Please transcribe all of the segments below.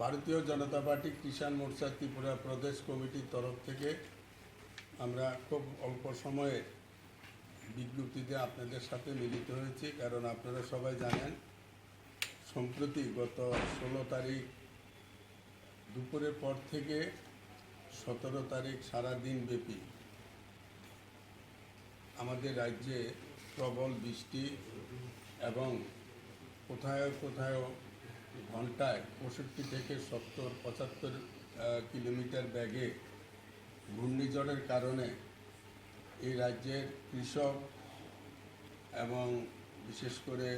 ভারতীয় জনতা পার্টি কিষাণ মোর্চা ত্রিপুরা প্রদেশ কমিটির তরফ থেকে আমরা খুব অল্প সময়ে বিজ্ঞপ্তিতে আপনাদের সাথে মিলিত হয়েছি। কারণ আপনারা সবাই জানেন, সম্প্রতি গত 16 তারিখ দুপুরের পর থেকে 17 তারিখ সারাদিন ব্যাপী আমাদের রাজ্যে প্রবল বৃষ্টি এবং কোথাও কোথাও ঘন্টায় 65 থেকে 70-75 কিলোমিটার বেগে ঘূর্ণিঝড়ের কারণে এই রাজ্যের কৃষক এবং বিশেষ করে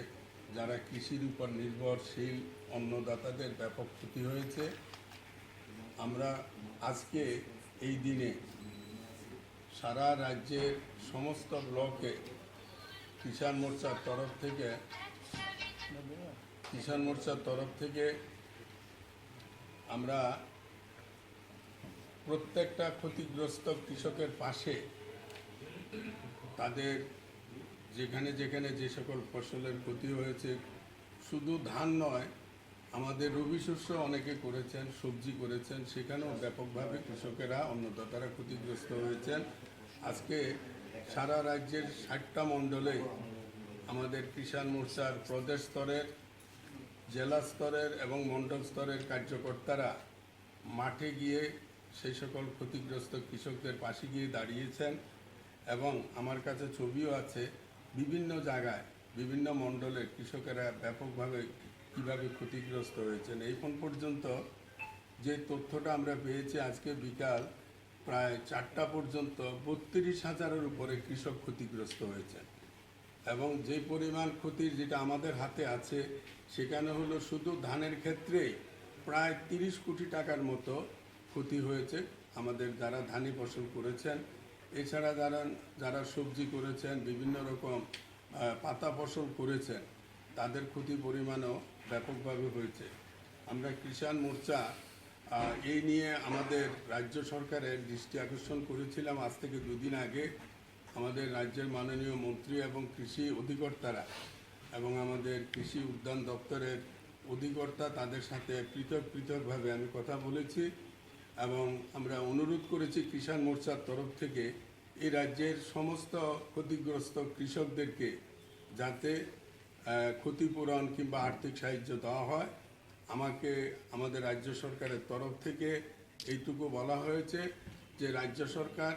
যারা কৃষির উপর নির্ভরশীল অন্নদাতাদের ব্যাপক ক্ষতি হয়েছে। আমরা আজকে এই দিনে সারা রাজ্যের সমস্ত ব্লকে কিষাণ মোর্চার তরফ থেকে আমরা প্রত্যেকটা ক্ষতিগ্রস্ত কৃষকের পাশে তাদের যেখানে যেখানে যে সকল ফসলের ক্ষতি হয়েছে, শুধু ধান নয়, আমাদের রবি শস্য অনেকে করেছেন, সবজি করেছেন, সেখানেও ব্যাপকভাবে কৃষকেরা অন্নদাতারা ক্ষতিগ্রস্ত হয়েছেন। আজকে সারা রাজ্যের 60টা মণ্ডলে আমাদের কিষাণ মোর্চার প্রদেশ স্তরের, জেলা স্তরের এবং মণ্ডল স্তরের কার্যকর্তারা মাঠে গিয়ে সেই সকল ক্ষতিগ্রস্ত কৃষকদের পাশে গিয়ে দাঁড়িয়েছেন এবং আমার কাছে ছবিও আছে। বিভিন্ন জায়গায় বিভিন্ন মণ্ডলের কৃষকেরা ব্যাপকভাবে কীভাবে ক্ষতিগ্রস্ত হয়েছেন। এই পর্যন্ত যে তথ্যটা আমরা পেয়েছি, আজকে বিকাল প্রায় 4টা পর্যন্ত 32,000-এর উপরে কৃষক ক্ষতিগ্রস্ত হয়েছেন এবং যে পরিমাণ ক্ষতির যেটা আমাদের হাতে আছে সেখানে হলো শুধু ধানের ক্ষেত্রে প্রায় 30 কোটি টাকার মতো ক্ষতি হয়েছে আমাদের যারা ধানি ফসল করেছেন। এছাড়া যারা সবজি করেছেন, বিভিন্ন রকম পাতা ফসল করেছেন, তাদের ক্ষতি পরিমাণও ব্যাপকভাবে হয়েছে। আমরা কিষাণ মোর্চা এই নিয়ে আমাদের রাজ্য সরকারের দৃষ্টি আকর্ষণ করেছিলাম আজ থেকে 2 দিন আগে। আমাদের রাজ্যের মাননীয় মন্ত্রী এবং কৃষি অধিকর্তারা এবং আমাদের কৃষি উদ্যান দপ্তরের অধিকর্তা তাদের সাথে পৃথকভাবে আমি কথা বলেছি এবং আমরা অনুরোধ করেছি কিষাণ মোর্চার তরফ থেকে এই রাজ্যের সমস্ত ক্ষতিগ্রস্ত কৃষকদেরকে যাতে ক্ষতিপূরণ কিংবা আর্থিক সাহায্য দেওয়া হয়। আমাদের রাজ্য সরকারের তরফ থেকে এইটুকু বলা হয়েছে যে রাজ্য সরকার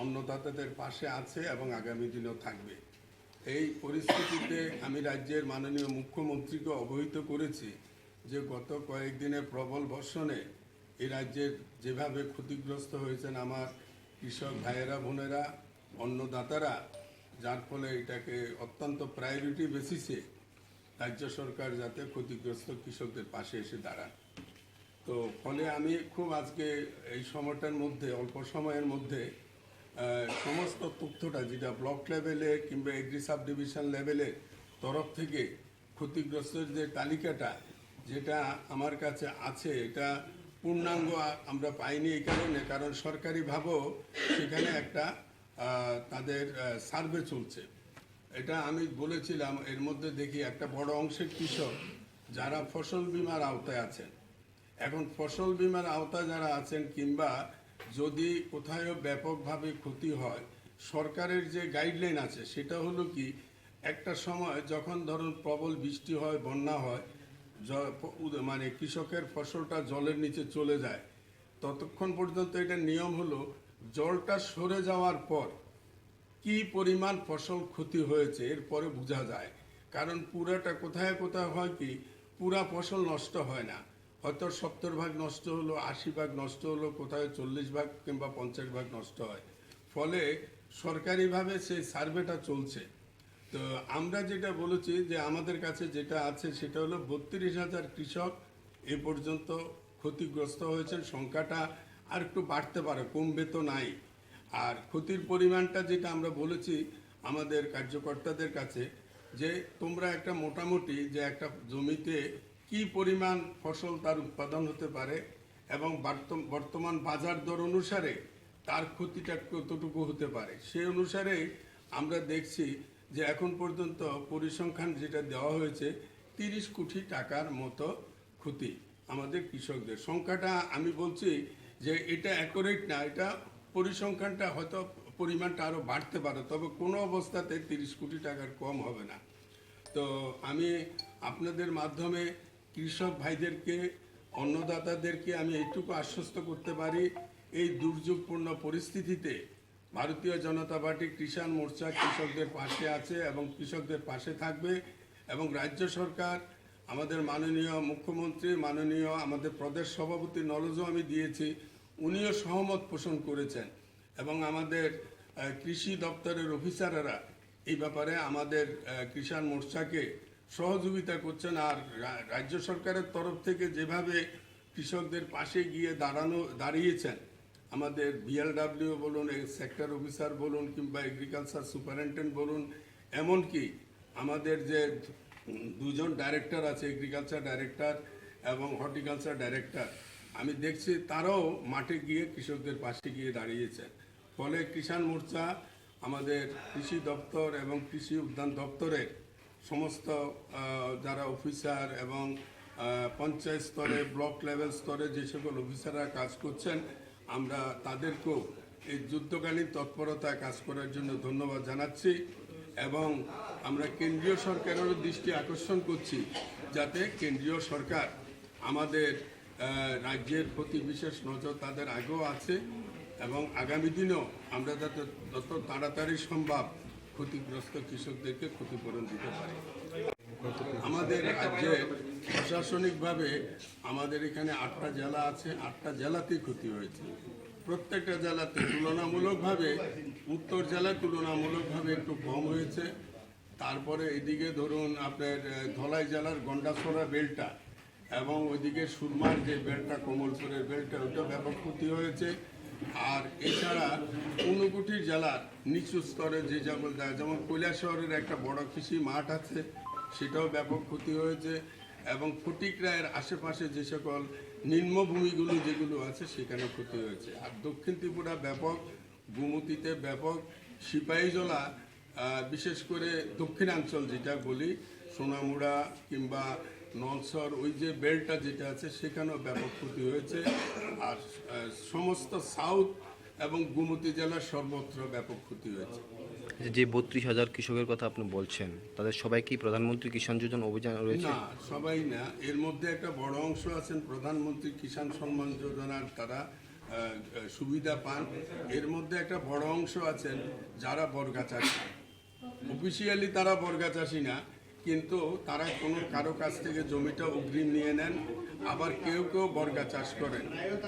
অন্নদাতাদের পাশে আছে এবং আগামী দিনেও থাকবে। এই পরিস্থিতিতে আমি রাজ্যের মাননীয় মুখ্যমন্ত্রীকে অবহিত করেছি যে গত কয়েকদিনের প্রবল বর্ষণে এই রাজ্যের যেভাবে ক্ষতিগ্রস্ত হয়েছেন আমার কৃষক ভাইয়েরা বোনেরা, অন্নদাতারা, যার ফলে এটাকে অত্যন্ত প্রায়োরিটি বেসিসে রাজ্য সরকার যাতে ক্ষতিগ্রস্ত কৃষকদের পাশে এসে দাঁড়ান। তো ফলে আমি খুব আজকে এই সময়টার মধ্যে, অল্প সময়ের মধ্যে সমস্ত তথ্যটা যেটা ব্লক লেভেলে কিংবা এগ্রি সাব ডিভিশন লেভেলের তরফ থেকে ক্ষতিগ্রস্তের যে তালিকাটা যেটা আমার কাছে আছে, এটা পূর্ণাঙ্গ আমরা পাইনি এই কারণ সরকারিভাবেও সেখানে একটা তাদের সার্ভে চলছে। এটা আমি বলেছিলাম, এর মধ্যে দেখি একটা বড় অংশের কৃষক যারা ফসল বীমার আওতায় আছেন। এখন ফসল বীমার আওতায় যারা আছেন কিংবা যদি কোথাও ব্যাপকভাবে ক্ষতি হয়, সরকারের যে গাইডলাইন আছে সেটা হলো কি, একটা সময় যখন ধরুন প্রবল বৃষ্টি হয়, বন্যা হয়, মানে কৃষকের ফসলটা জলের নিচে চলে যায়, ততক্ষণ পর্যন্ত এটা নিয়ম হলো জলটা সরে যাওয়ার পর কি পরিমাণ ফসল ক্ষতি হয়েছে এরপরে বোঝা যায়। কারণ পুরাটা কোথায় হয় কি, পুরা ফসল নষ্ট হয় না, হয়তো 70 ভাগ নষ্ট হলো, 80 ভাগ নষ্ট হলো, কোথায় 40 ভাগ কিংবা 50 ভাগ নষ্ট হয়। ফলে সরকারিভাবে সেই সার্ভেটা চলছে। তো আমরা যেটা বলেছি যে আমাদের কাছে যেটা আছে সেটা হলো 32,000 কৃষক এ পর্যন্ত ক্ষতিগ্রস্ত হয়েছেন। সংখ্যাটা আর একটু বাড়তে পারে, কমবে তো নাই। আর ক্ষতির পরিমাণটা যেটা আমরা বলেছি আমাদের কার্যকর্তাদের কাছে, যে তোমরা একটা মোটামুটি যে একটা জমিতে কি পরিমাণ ফসল তার উৎপাদন হতে পারে এবং বর্তমান বাজার দর অনুসারে তার ক্ষতিটা কতটুকু হতে পারে, সেই অনুসারে আমরা দেখছি যে এখন পর্যন্ত পরিসংখ্যান যেটা দেওয়া হয়েছে 30 কোটি টাকার মতো ক্ষতি আমাদের কৃষকদের। সংখ্যাটা আমি বলছি যে এটা অ্যাকুরেট না, এটা পরিসংখ্যানটা হয়তো পরিমাণটা আরও বাড়তে পারে, তবে কোনো অবস্থাতে 30 কোটি টাকার কম হবে না। তো আমি আপনাদের মাধ্যমে কৃষক ভাইদেরকে, অন্নদাতাদেরকে আমি এইটুকু আশ্বস্ত করতে পারি, এই দুর্যোগপূর্ণ পরিস্থিতিতে ভারতীয় জনতা পার্টি কিষাণ মোর্চা কৃষকদের পাশে আছে এবং কৃষকদের পাশে থাকবে। এবং রাজ্য সরকার, আমাদের মাননীয় মুখ্যমন্ত্রী, মাননীয় আমাদের প্রদেশ সভাপতি নলেজও আমি দিয়েছি, উনিও সহমত পোষণ করেছেন এবং আমাদের কৃষি দপ্তরের অফিসাররা এই ব্যাপারে আমাদের কিষাণ মোর্চাকে সহযোগিতা করছেন। আর রাজ্য সরকারের তরফ থেকে যেভাবে কৃষকদের পাশে গিয়ে দাঁড়িয়েছেন, আমাদের বিএলডব্লিউ বলুন, সেক্টর অফিসার বলুন, কিংবা এগ্রিকালচার সুপারিনটেন্ডেন্ট বলুন, এমনকি আমাদের যে দুজন ডাইরেক্টর আছে, এগ্রিকালচার ডাইরেক্টর এবং হর্টিকালচার ডাইরেক্টর, আমি দেখছি তারাও মাঠে গিয়ে কৃষকদের পাশে গিয়ে দাঁড়িয়েছেন। ফলে কিষাণ মোর্চা আমাদের কৃষি দপ্তর এবং কৃষি উদ্যান দপ্তরের সমস্ত যারা অফিসার এবং পঞ্চায়েত স্তরে, ব্লক লেভেল স্তরে যে সকল অফিসাররা কাজ করছেন, আমরা তাদেরকেও এই যুদ্ধকালীন তৎপরতায় কাজ করার জন্য ধন্যবাদ জানাচ্ছি। এবং আমরা কেন্দ্রীয় সরকারেরও দৃষ্টি আকর্ষণ করছি, যাতে কেন্দ্রীয় সরকার আমাদের রাজ্যের প্রতি বিশেষ নজর তাদের আগেও আছে এবং আগামী দিনেও আমরা যাতে যত তাড়াতাড়ি সম্ভব ক্ষতিগ্রস্ত কৃষকদেরকে ক্ষতিপূরণ দিতে পারি। আমাদের রাজ্যে প্রশাসনিকভাবে আমাদের এখানে 8টা জেলা আছে, 8টা জেলাতেই ক্ষতি হয়েছে। প্রত্যেকটা জেলাতে তুলনামূলকভাবে উত্তর জেলায় তুলনামূলকভাবে একটু কম হয়েছে। তারপরে এদিকে ধরুন আপনার ধলাই জেলার গন্ডাছড়া বেলটা এবং ওইদিকে সুরমার যে বেলটা, কমলপুরের বেলটা, ওইটা ব্যাপক ক্ষতি হয়েছে। আর এছাড়া ঊনকোটি জেলার নিচু স্তরে যে সকল জায়গা, যেমন কৈলাসহরের একটা বড় কৃষি মাঠ আছে, সেটাও ব্যাপক ক্ষতি হয়েছে। এবং ফটিকরায়ের আশেপাশে যে সকল নিম্নভূমিগুলো যেগুলো আছে সেখানে ক্ষতি হয়েছে। আর দক্ষিণ ত্রিপুরা ব্যাপক, গোমতীতে ব্যাপক, সিপাহীজলা বিশেষ করে দক্ষিণাঞ্চল যেটা বলি, সোনামুড়া কিংবা নলসর, ওই যে বেল্টটা যেটা আছে সেখানেও ব্যাপক ক্ষতি হয়েছে। আর সমস্ত সাউথ এবং গোমতী জেলার সর্বত্র ব্যাপক ক্ষতি হয়েছে। যে 32,000 কৃষকের কথা আপনি বলছেন, তাদের সবাই কি প্রধানমন্ত্রী কিষাণ যোজনা অভিযান রয়েছে? না, সবাই না। এর মধ্যে একটা বড় অংশ আছেন প্রধানমন্ত্রী কিষাণ সম্মান যোজনার, তারা সুবিধা পান। এর মধ্যে একটা বড় অংশ আছেন যারা বর্গা চাষি। অফিসিয়ালি তারা বর্গা চাষি না, কিন্তু তারা কারো কাছ থেকে জমিটা অগ্রিম নিয়ে নেন, আবার কেউ কেউ বর্গা চাষ করেন।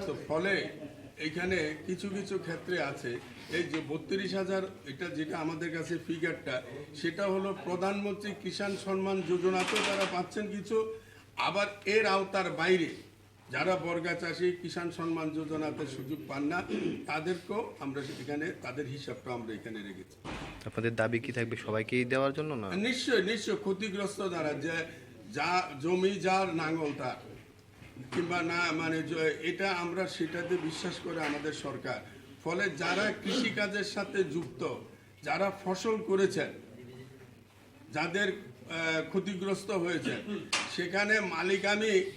তো ফলে এখানে কিছু কিছু ক্ষেত্রে আছে এই যে 32,000, এটা যেটা আমাদের কাছে ফিগারটা, সেটা হলো প্রধানমন্ত্রী কিষাণ সম্মান যোজনাতেও তারা পাচ্ছেন কিছু, আবার এর আওতার বাইরে যারা বর্গা চাষি কিষাণ সম্মান যোজনাতে সুযোগ পান না, তাদেরকেও আমরা এখানে, তাদের হিসাবটা আমরা এখানে রেখেছি। আপনাদের দাবি কি থাকবে সবাইকেই দেওয়ার জন্য? না, নিশ্চয়ই নিশ্চয়। ক্ষতিগ্রস্ত যারা, যে যা জমি যার নাঙল তার, কিংবা না মানে এটা আমরা সেটাতে বিশ্বাস করে আমাদের সরকার। ফলে যারা কৃষিকাজের সাথে যুক্ত, যারা ফসল করেছেন, যাদের ক্ষতিগ্রস্ত হয়েছে, সেখানে মালিক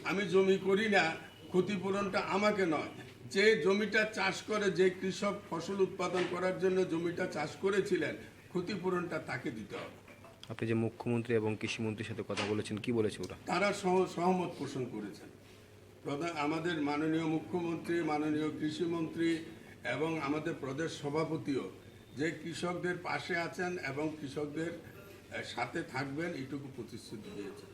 আমি জমি করি না, ক্ষতিপূরণটা আমাকে নয়, যে জমিটা চাষ করে, যে কৃষক ফসল উৎপাদন করার জন্য জমিটা চাষ করেছিলেন, ক্ষতিপূরণটা তাকে দিতে হবে। আপনি যে মুখ্যমন্ত্রী এবং কৃষিমন্ত্রীর সাথে কথা বলেছেন, কি বলেছে ওরা? তারা সহমত পোষণ করেছেন। আমাদের মাননীয় মুখ্যমন্ত্রী, মাননীয় কৃষিমন্ত্রী এবং আমাদের প্রদেশ সভাপতিও যে কৃষকদের পাশে আছেন এবং কৃষকদের সাথে থাকবেন, এইটুকু প্রতিশ্রুতি দিয়েছেন।